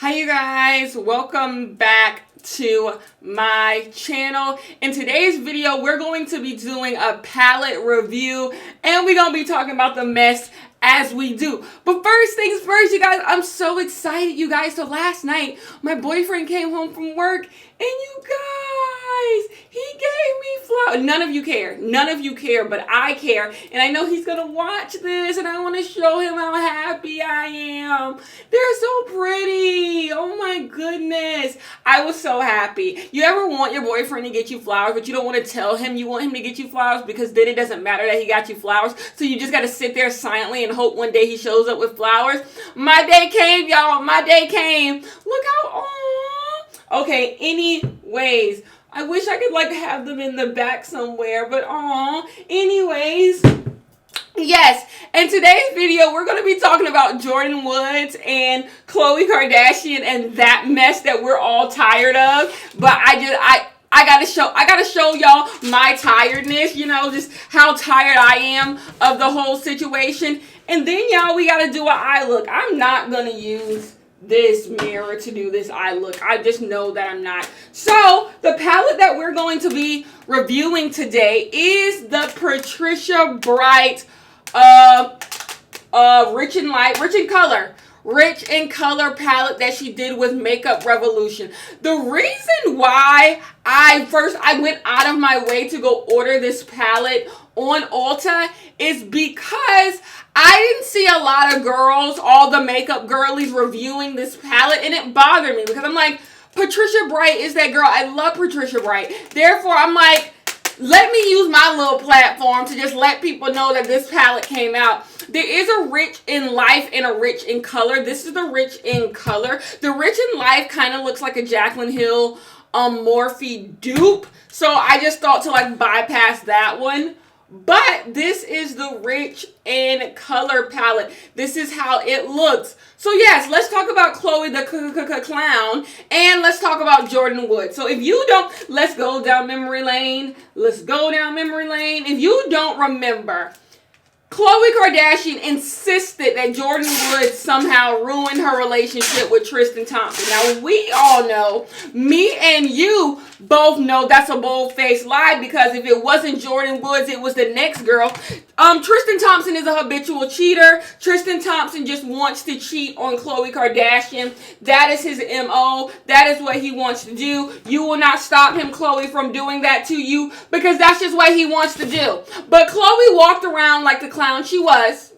Hi you guys, welcome back to my channel. In today's video, we're going to be doing a palette review and we're going to be talking about the mess as we do. But first things first, you guys, I'm so excited, you guys. So last night, my boyfriend came home from work and you guys, he gave me flowers. None of you care, but I care. And I know he's going to watch this and I want to show him how happy I am. They're so pretty. Oh my goodness. I was so happy. You ever want your boyfriend to get you flowers, but you don't want to tell him you want him to get you flowers because then it doesn't matter that he got you flowers. So you just got to sit there silently and hope one day he shows up with flowers. My day came, y'all. My day came. Look how, aww. Okay, anyways, I wish I could like have them in the back somewhere, but aww. Anyways, yes, in today's video, we're going to be talking about Jordyn Woods and Khloe Kardashian and that mess that we're all tired of. But I gotta show y'all my tiredness, you know, just how tired I am of the whole situation. And then y'all, we gotta do an eye look. I'm not gonna use this mirror to do this eye look. I just know that I'm not. So the palette that we're going to be reviewing today is the Patricia Bright Rich in Color palette that she did with Makeup Revolution. The reason why I went out of my way to go order this palette on Ulta is because I didn't see a lot of girls, all the makeup girlies reviewing this palette, and it bothered me because I'm like, Patricia Bright is that girl. I love Patricia Bright. Therefore, I'm like, let me use my little platform to just let people know that this palette came out. There is a Rich in Life and a Rich in Color. This is the Rich in Color. The Rich in Life kind of looks like a Jaclyn Hill Morphe dupe. So I just thought to like bypass that one. But this is the Rich in Color palette. This is how it looks. So yes, let's talk about Khloe the clown and let's talk about Jordyn Woods. So if you don't, let's go down memory lane. Let's go down memory lane. If you don't remember, Khloe Kardashian insisted that Jordyn Woods somehow ruined her relationship with Tristan Thompson. Now, we all know, me and you both know that's a bold-faced lie because if it wasn't Jordyn Woods, it was the next girl. Tristan Thompson is a habitual cheater. Tristan Thompson just wants to cheat on Khloe Kardashian. That is his MO. That is what he wants to do. You will not stop him, Khloe, from doing that to you because that's just what he wants to do. But Khloe walked around like the clown she was,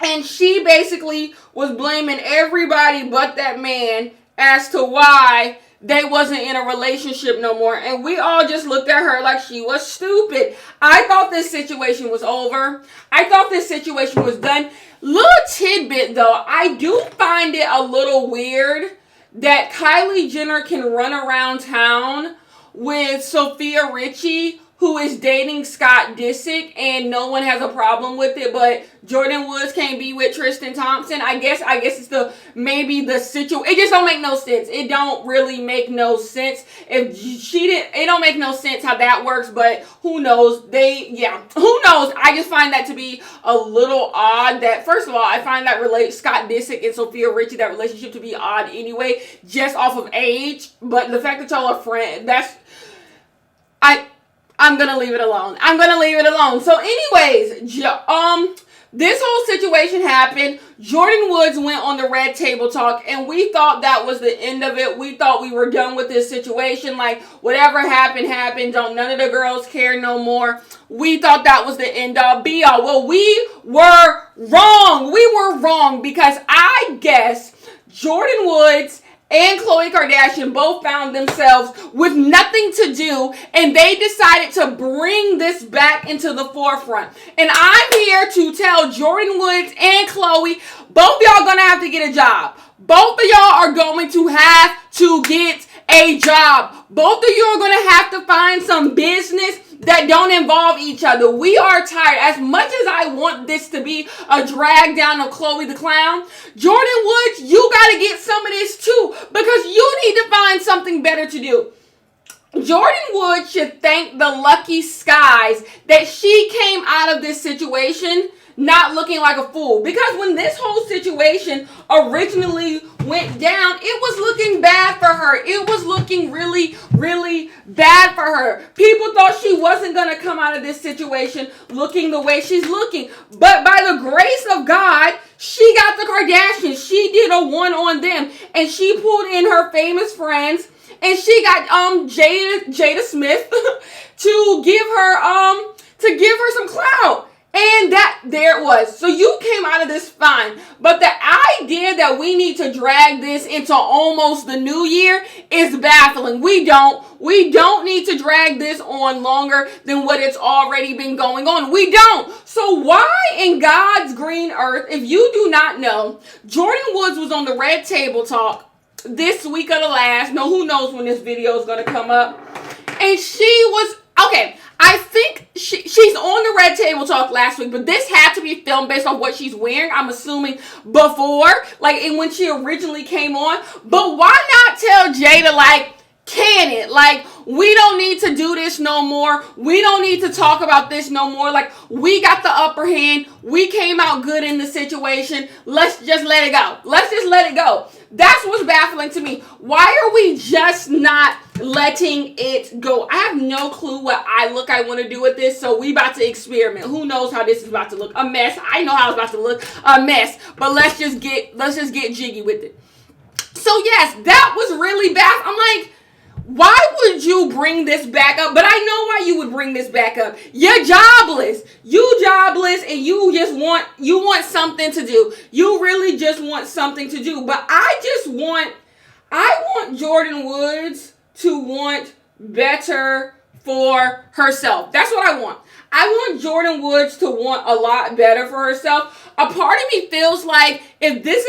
and she basically was blaming everybody but that man as to why they wasn't in a relationship no more. And we all just looked at her like she was stupid. I thought this situation was over. I thought this situation was done. Little tidbit though, I do find it a little weird that Kylie Jenner can run around town with Sophia Richie, who is dating Scott Disick, and no one has a problem with it, but Jordyn Woods can't be with Tristan Thompson. I guess it's maybe the situation. It just don't make no sense. It don't really make no sense. If she didn't, it don't make no sense how that works, but who knows? Who knows? I just find that to be a little odd that, first of all, I find that Scott Disick and Sophia Richie, that relationship to be odd anyway, just off of age, but the fact that y'all are friends, I'm going to leave it alone. I'm going to leave it alone. So anyways, this whole situation happened. Jordyn Woods went on the Red Table Talk, and we thought that was the end of it. We thought we were done with this situation. Like, whatever happened, happened. Don't none of the girls care no more. We thought that was the end all, be all. Well, we were wrong. We were wrong because I guess Jordyn Woods and Khloe Kardashian both found themselves with nothing to do, and they decided to bring this back into the forefront. And I'm here to tell Jordyn Woods and Khloe, both y'all gonna have to get a job. Both of y'all are going to have to get a job. Both of you are going to have to find some business that don't involve each other. We are tired. As much as I want this to be a drag down of Khloe the clown, Jordyn Woods, you got to get some of this too because you need to find something better to do. Jordyn Woods should thank the lucky skies that she came out of this situation not looking like a fool. Because when this whole situation originally went down, it for her. It was looking really, really bad for her. People thought she wasn't going to come out of this situation looking the way she's looking. But by the grace of God, she got the Kardashians. She did a one on them. And she pulled in her famous friends. And she got Jada Smith to give her some clout. And there it was. So you came out of this fine. But the idea that we need to drag this into almost the new year is baffling. We don't need to drag this on longer than what it's already been going on. We don't. So why in God's green earth, if you do not know, Jordyn Woods was on the Red Table Talk this week of the last. No, who knows when this video is going to come up. And she was, okay, I think she's on the Red Table Talk last week, but this had to be filmed based on what she's wearing, I'm assuming, before, like, and when she originally came on. But why not tell Jada, like, can it? Like, we don't need to do this no more. We don't need to talk about this no more. Like, we got the upper hand. We came out good in the situation. Let's just let it go. Let's just let it go. That's what's baffling to me. Why are we just not letting it go? I have no clue what I want to do with this, so we about to experiment. Who knows how this is about to look? A mess. I know how it's about to look. A mess. But let's just get jiggy with it. So yes, that was really bad. I'm like, why would you bring this back up? But I know why you would bring this back up. You're jobless. You jobless, and you want something to do. You really just want something to do. But I want Jordyn Woods to want better for herself. That's what I want. I want Jordyn Woods to want a lot better for herself. A part of me feels like if this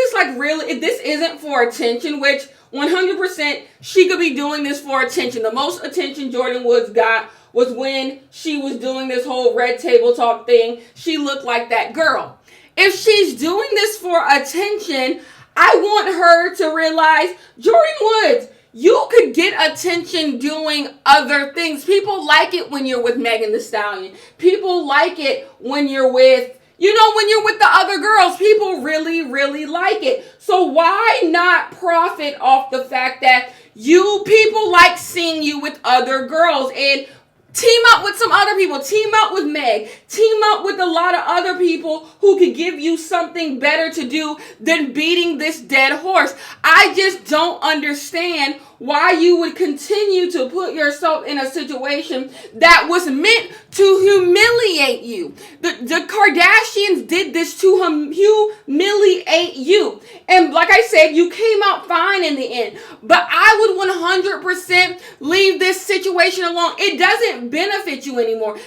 isn't for attention, which 100% she could be doing this for attention. The most attention Jordyn Woods got was when she was doing this whole Red Table Talk thing. She looked like that girl. If she's doing this for attention, I want her to realize, Jordyn Woods, you could get attention doing other things. People like it when you're with Megan Thee Stallion. People like it when you're with the other girls. People really, really like it. So why not profit off the fact that people like seeing you with other girls and team up with some other people. Team up with Meg. Team up with a lot of other people who could give you something better to do than beating this dead horse. I just don't understand why you would continue to put yourself in a situation that was meant to humiliate you. The Kardashians did this to humiliate you. And like I said, you came out fine in the end. But I would 100% leave this situation alone. It doesn't benefit you anymore.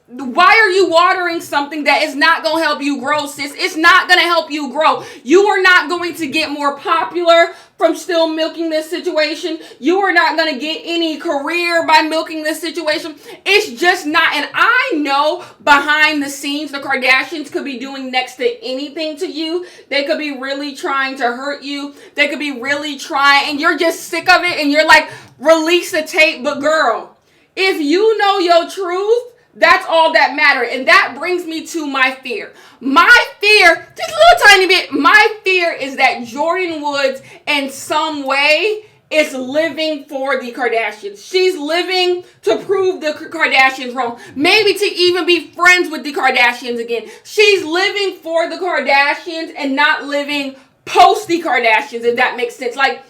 Why are you watering something that is not going to help you grow, sis? It's not going to help you grow. You are not going to get more popular from still milking this situation. You are not going to get any career by milking this situation. It's just not. And I know behind the scenes, the Kardashians could be doing next to anything to you. They could be really trying to hurt you. They could be really trying, and you're just sick of it. And you're like, release the tape. But girl, if you know your truth, that's all that matters. And that brings me to my fear. My fear, just a little tiny bit, my fear is that Jordyn Woods in some way is living for the Kardashians. She's living to prove the Kardashians wrong. Maybe to even be friends with the Kardashians again. She's living for the Kardashians and not living post the Kardashians, if that makes sense. Like,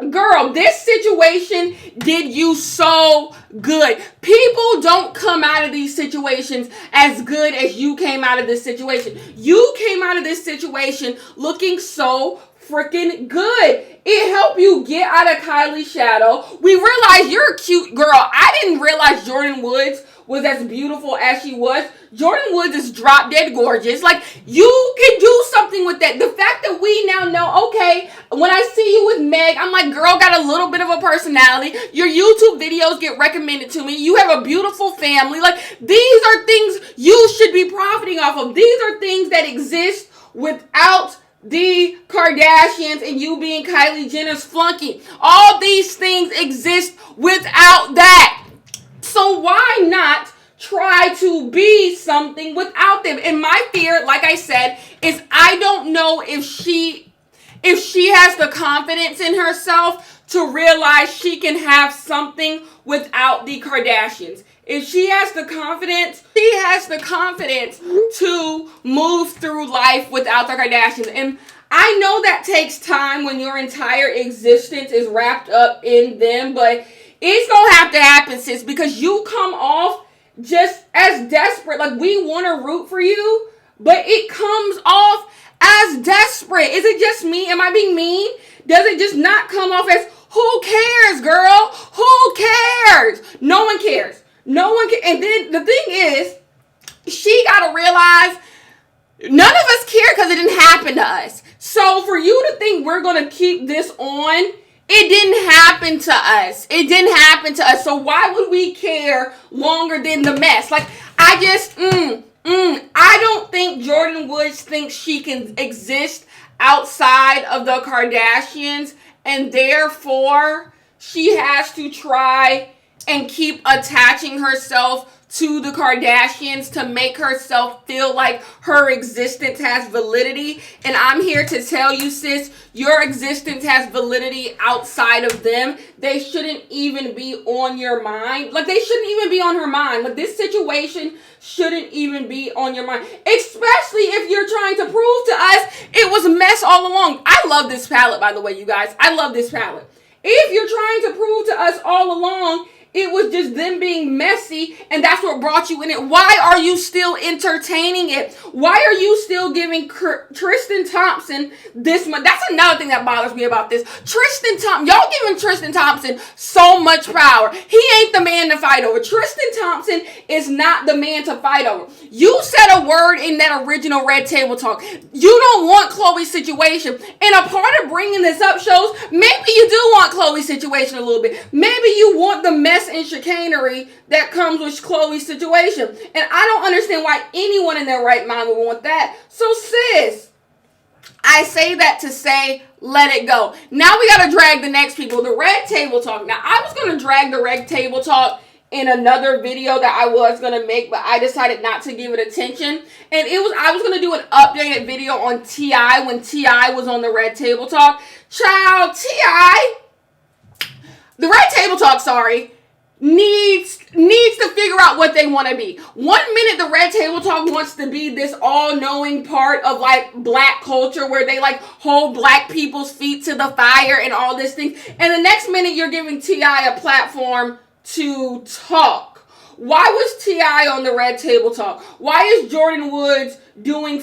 girl, this situation did you so good. People don't come out of these situations as good as you came out of this situation. You came out of this situation looking so freaking good. It helped you get out of Kylie's shadow. We realized you're a cute girl. I didn't realize Jordyn Woods was as beautiful as she was. Jordyn Woods is drop dead gorgeous. Like, you can do something with that. The fact that we now know, okay, when I see you with Meg, I'm like, girl, got a little bit of a personality. Your YouTube videos get recommended to me. You have a beautiful family. Like, these are things you should be profiting off of. These are things that exist without the Kardashians and you being Kylie Jenner's flunky. All these things exist without that. So why not try to be something without them? And my fear, like I said, is I don't know if she has the confidence in herself to realize she can have something without the Kardashians. If she has the confidence to move through life without the Kardashians. And I know that takes time when your entire existence is wrapped up in them, but it's gonna have to happen, sis, because you come off just as desperate. Like, we want to root for you, but it comes off as desperate. Is it just me? Am I being mean? Does it just not come off as, who cares, girl? Who cares? No one cares. No one cares. And then the thing is, she got to realize none of us care because it didn't happen to us. So for you to think we're going to keep this on, it didn't happen to us. It didn't happen to us. So why would we care longer than the mess? Like, I just, I don't think Jordyn Woods thinks she can exist outside of the Kardashians, and therefore she has to try and keep attaching herself to the Kardashians to make herself feel like her existence has validity. And I'm here to tell you, sis, your existence has validity outside of them. They shouldn't even be on your mind. Like, they shouldn't even be on her mind. Like, this situation shouldn't even be on your mind. Especially if you're trying to prove to us it was a mess all along. I love this palette, by the way, you guys. I love this palette. If you're trying to prove to us all along it was just them being messy, and that's what brought you in it, why are you still entertaining it? Why are you still giving Tristan Thompson this much? That's another thing that bothers me about this. Tristan Thompson, y'all giving Tristan Thompson so much power. He ain't the man to fight over. Tristan Thompson is not the man to fight over. You said a word in that original Red Table Talk. You don't want Khloe's situation. And a part of bringing this up shows maybe you do want Khloe's situation a little bit. Maybe you want the mess and chicanery that comes with Khloe's situation. And I don't understand why anyone in their right mind would want that. So sis, I say that to say, let it go. Now we got to drag the next people. The Red Table Talk. Now, I was going to drag the Red Table Talk in another video that I was going to make, but I decided not to give it attention. And I was going to do an updated video on T.I. when T.I. was on the Red Table Talk. Child, T.I., the Red Table Talk, needs to figure out what they want to be. 1 minute the Red Table Talk wants to be this all-knowing part of like black culture where they like hold black people's feet to the fire and all this thing. And the next minute you're giving T.I. a platform to talk. Why was T.I. on the Red Table Talk? Why is Jordyn Woods doing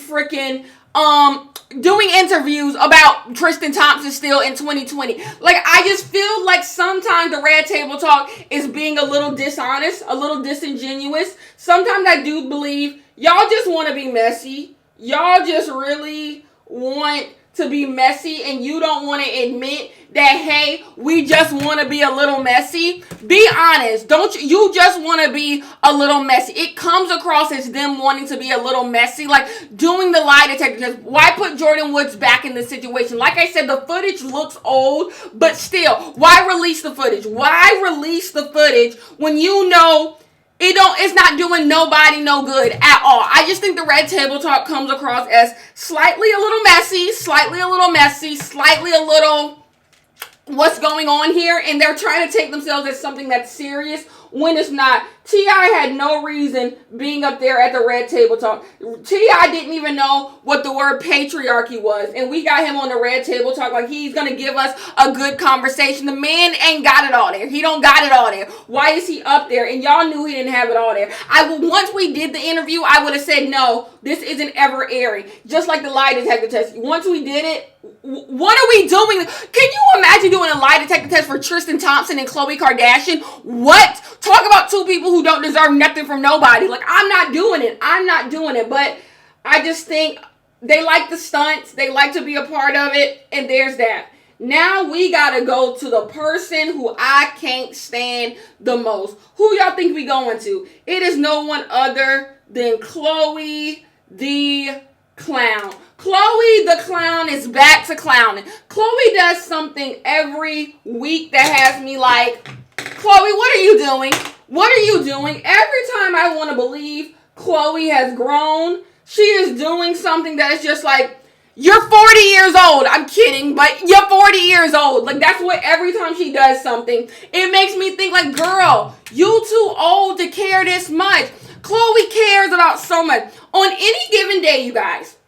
doing interviews about Tristan Thompson still in 2020? Like, I just feel like sometimes the Red Table Talk is being a little dishonest, a little disingenuous. Sometimes I do believe y'all just want to be messy. Y'all just really want to be messy, and you don't want to admit that, hey, we just want to be a little messy. Be honest. Don't you just want to be a little messy? It comes across as them wanting to be a little messy, like doing the lie detector test. Why put Jordyn Woods back in this situation? Like I said, the footage looks old, but still, why release the footage? Why release the footage when you know it's not doing nobody no good at all? I just think the Red Table Talk comes across as slightly a little messy, slightly a little what's going on here, and they're trying to take themselves as something that's serious when it's not. T.I. had no reason being up there at the Red Table Talk. T.I. didn't even know what the word patriarchy was, and we got him on the Red Table Talk like he's going to give us a good conversation. The man ain't got it all there. He don't got it all there. Why is he up there? And y'all knew he didn't have it all there. Once we did the interview, I would have said, no, this isn't ever airing. Just like the lie detector test. Once we did it, what are we doing? Can you imagine doing a lie detector test for Tristan Thompson and Khloe Kardashian? What? Talk about two people who don't deserve nothing from nobody. Like, I'm not doing it. But I just think they like the stunts. They like to be a part of it. And there's that. Now we got to go to the person who I can't stand the most. Who y'all think we going to? It is no one other than Khloe the Clown. Khloe the Clown is back to clowning. Khloe does something every week that has me like, Khloe, what are you doing? What are you doing? Every time I want to believe Khloe has grown, she is doing something that is just like, You're 40 years old. I'm kidding, but you're 40 years old. Like, that's what every time she does something, it makes me think like, girl, you too old to care this much. Khloe cares about so much. On any given day, you guys,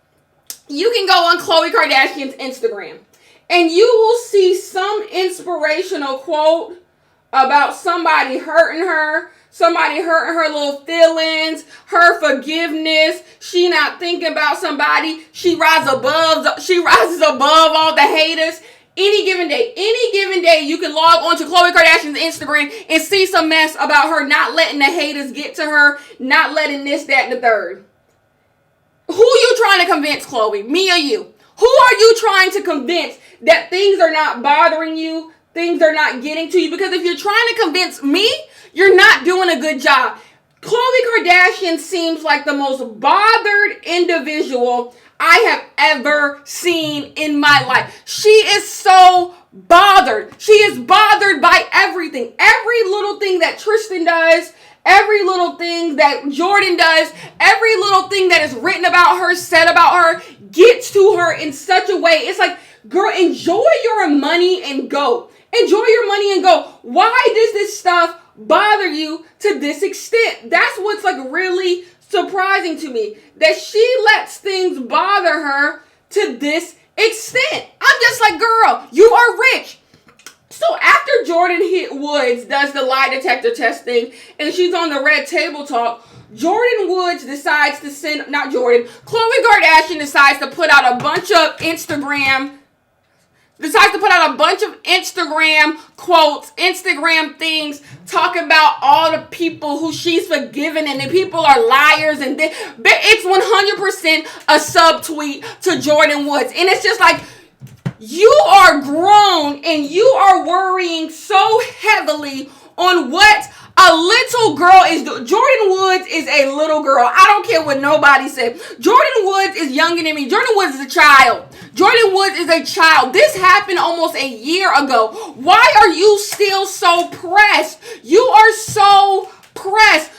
you can go on Khloe Kardashian's Instagram and you will see some inspirational quote about somebody hurting her little feelings, her forgiveness. She not thinking about somebody. She rises above all the haters. Any given day, you can log on to Khloe Kardashian's Instagram and see some mess about her not letting the haters get to her, not letting this, that, and the third. Who you trying to convince, Khloe? Me or you? Who are you trying to convince that things are not bothering you, things are not getting to you? Because if you're trying to convince me, you're not doing a good job. Khloe Kardashian seems like the most bothered individual I have ever seen in my life. She is so bothered. She is bothered by everything. Every little thing that Tristan does, every little thing that Jordyn does, every little thing that is written about her, said about her, gets to her in such a way. It's like, girl, enjoy your money and go. Enjoy your money and go. Why does this stuff bother you to this extent? That's what's like really surprising to me, that she lets things bother her to this extent. I'm just like, girl, you are rich. So after Jordyn Woods does the lie detector test thing and she's on the Red Table Talk, Khloe Kardashian decides to put out a bunch of Instagram quotes, Instagram things, talking about all the people who she's forgiven and the people are liars, and it's 100% a subtweet to Jordyn Woods. And it's just like, you are grown and you are worrying so heavily on what a little girl is doing. Jordyn Woods is a little girl. I don't care what nobody said. Jordyn Woods is younger than me. Jordyn Woods is a child. Jordyn Woods is a child. This happened almost a year ago. Why are you still so pressed? You are so pressed.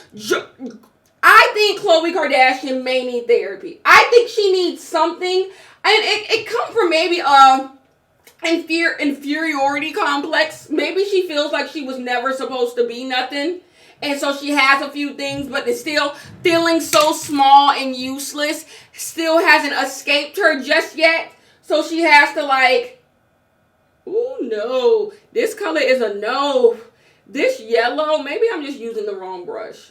I think Khloe Kardashian may need therapy. I think she needs something. And it comes from maybe inferiority complex. Maybe she feels like she was never supposed to be nothing. And so she has a few things, but it's still feeling so small and useless. Still hasn't escaped her just yet. So she has to like, ooh, no. This color is a no. This yellow, maybe I'm just using the wrong brush.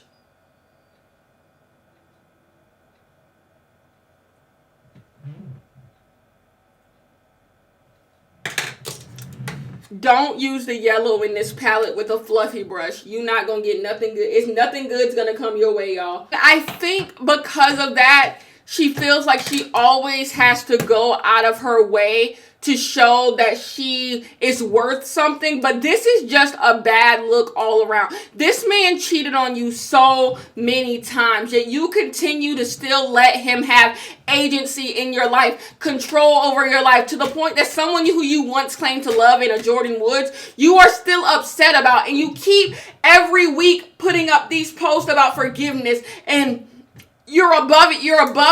Don't use the yellow in this palette with a fluffy brush. You're not going to get nothing good. It's nothing good's going to come your way, y'all. I think because of that, she feels like she always has to go out of her way to show that she is worth something. But this is just a bad look all around. This man cheated on you so many times, yet you continue to still let him have agency in your life, control over your life, to the point that someone who you once claimed to love in a Jordyn Woods, you are still upset about. And you keep every week putting up these posts about forgiveness and you're above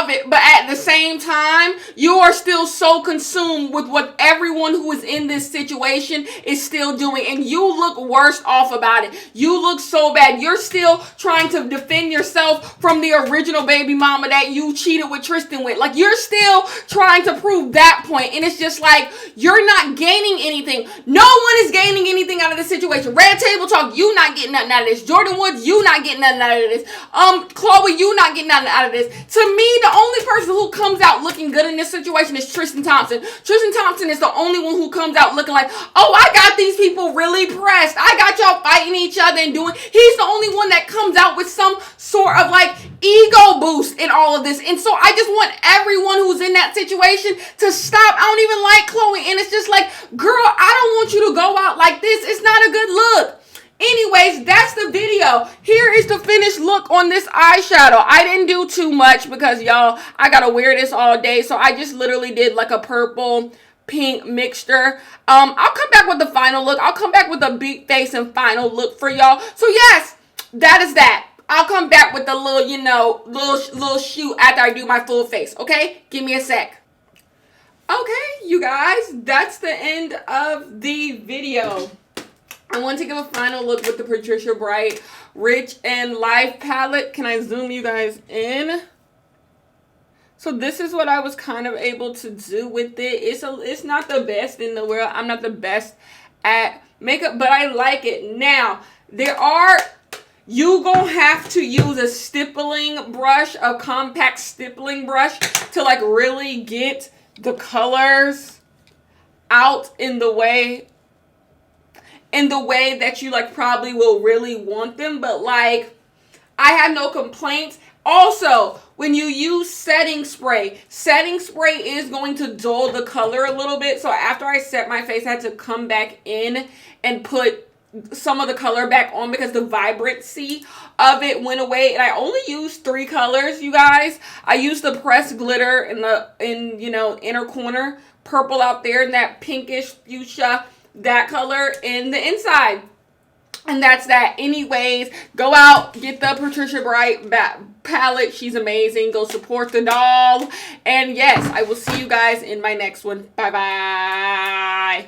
it, but at the same time, you are still so consumed with what everyone who is in this situation is still doing, and you look worse off about it. You look so bad. You're still trying to defend yourself from the original baby mama that you cheated with Tristan with. Like, you're still trying to prove that point, and it's just like, you're not gaining anything. No one is gaining anything out of this situation. Red Table Talk, you not getting nothing out of this. Jordyn Woods, you not getting nothing out of this. Khloe, you not getting nothing out of this. To me, the only person who comes out looking good in this situation is Tristan Thompson. Tristan Thompson is the only one who comes out looking like, oh, I got these people really pressed. I got y'all fighting each other and doing. He's the only one that comes out with some sort of like ego boost in all of this. And so I just want everyone who's in that situation to stop. I don't even like Khloe. And it's just like, girl, I don't want you to go out like this. It's not a good look. Anyways, that's the video. Here is the finished look on this eyeshadow. I didn't do too much because, y'all, I got to wear this all day. So I just literally did like a purple pink mixture. I'll come back with the final look. I'll come back with a big face and final look for y'all. So yes, that is that. I'll come back with the little, little shoot after I do my full face. Okay? Give me a sec. Okay, you guys, that's the end of the video. I want to give a final look with the Patricia Bright Rich and Life palette. Can I zoom you guys in? So this is what I was kind of able to do with it. It's not the best in the world. I'm not the best at makeup, but I like it. Now, you gonna have to use a stippling brush, a compact stippling brush, to like really get the colors out in the way that you like probably will really want them. But like, I have no complaints. Also, when you use setting spray is going to dull the color a little bit. So after I set my face, I had to come back in and put some of the color back on because the vibrancy of it went away. And I only used 3 colors, you guys. I used the pressed glitter in the inner corner, purple out there, and that pinkish fuchsia, that color in the inside. And that's that. Anyways, go out, get the Patricia Bright palette. She's amazing. Go support the doll. And yes, I will see you guys in my next one. Bye-bye.